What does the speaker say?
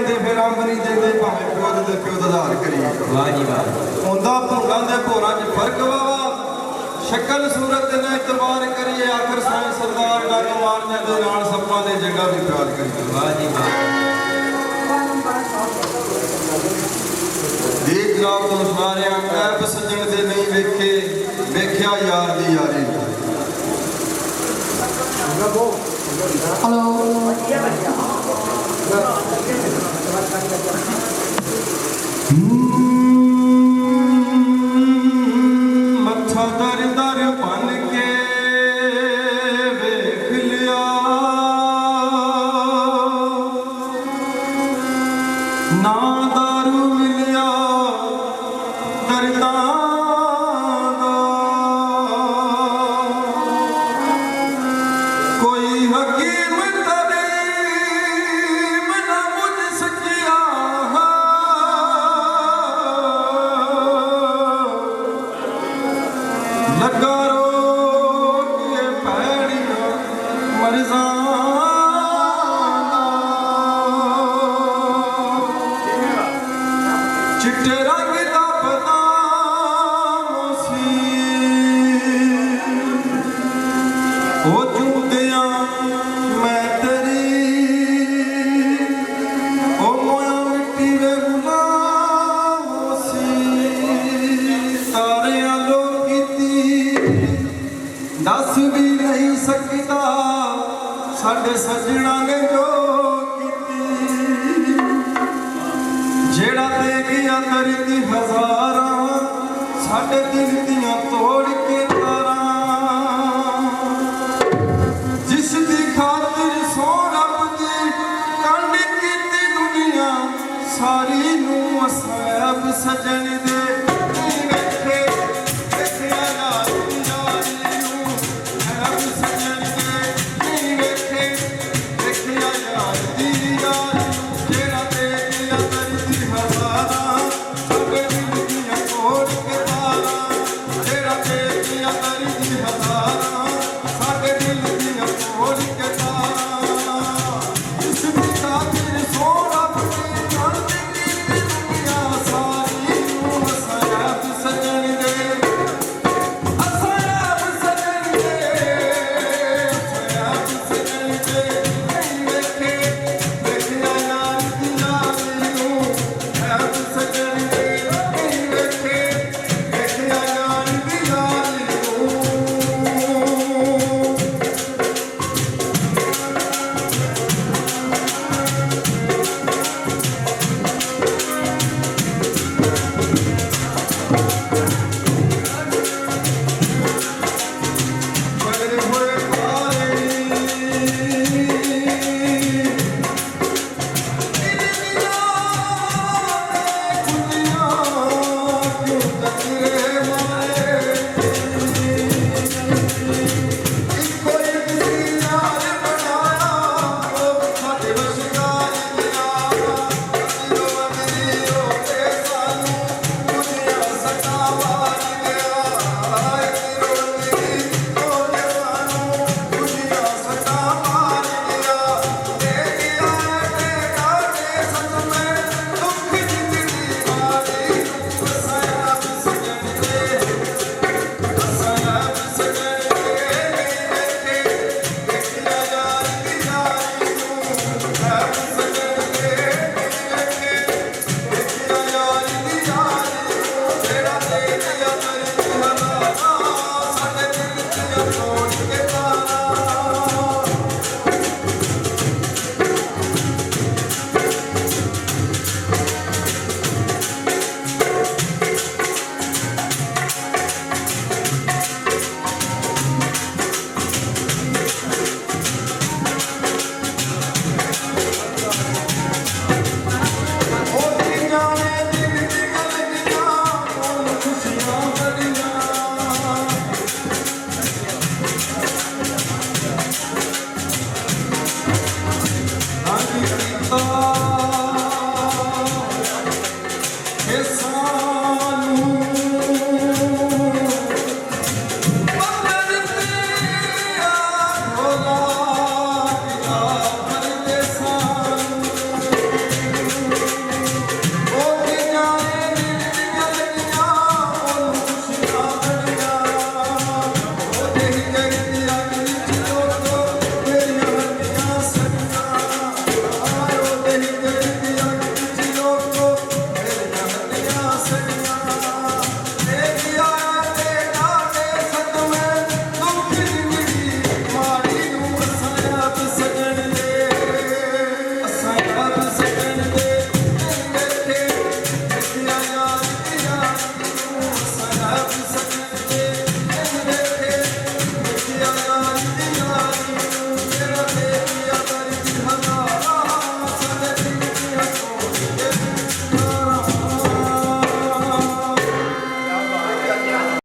आंदे फिर अंब नहीं देंदे भावें प्यो दे प्यो दा आधार करिए। वाह जी वाह। हुंदा भोगां दे भोरां च फर्क वावा शक्ल सूरत ने इतबार करिए आखिर साईं सरदार डंग मारने दे नाल सप्पां दे जगह भी प्यार करिए। वाह जी वाह। देख जनाब तो सुना रहा ऐब सज्जन दे नहीं वेखे वेख्या यार दी यारी। हेलो मत्था दर दर बन के वेख लिया ना दारू मिलिया दर्दां दा कोई हकीम तबीब ना मुझ सकिया लगा रोग ये पैड़ियां मर्ज़ां चिट्टे रंग दा बदाम सी ओ चूंदियां मैं तेरी ओ मोया मिट्टी वे गुलाम सी तारे आलो कीती दस भी नहीं सकता साडे सजना ने जो कीती जेड़ा दे गया दर्द हज़ारां साडे दिल दियां तोड़ के तारां जिस दी खातिर सो रब दी कंड कीती दुनिया सारी नू असैब सजन दे नहीं वेखे वेखिया यार दी यारी नू ऐब सजन दे नहीं वेखे वेखिया यार दी यारी जेड़ा दे गया दर्द हज़ारां साडे दिल दियां तोड़ के तारां जेड़ा दे गया दर्द हज़ारां साडे दिल दियां तोड़ के तारां जिस दी खातिर सो रब दी कंड कीती दुनिया सारी नू असैब सजन दे असैब सजन दे असैब सजन दे नहीं वेखे वेखिया यार दी यारी नू ऐब सजन दे नहीं वेखे वेखिया यार दी यारी नू। बड़े हुए पारे Oh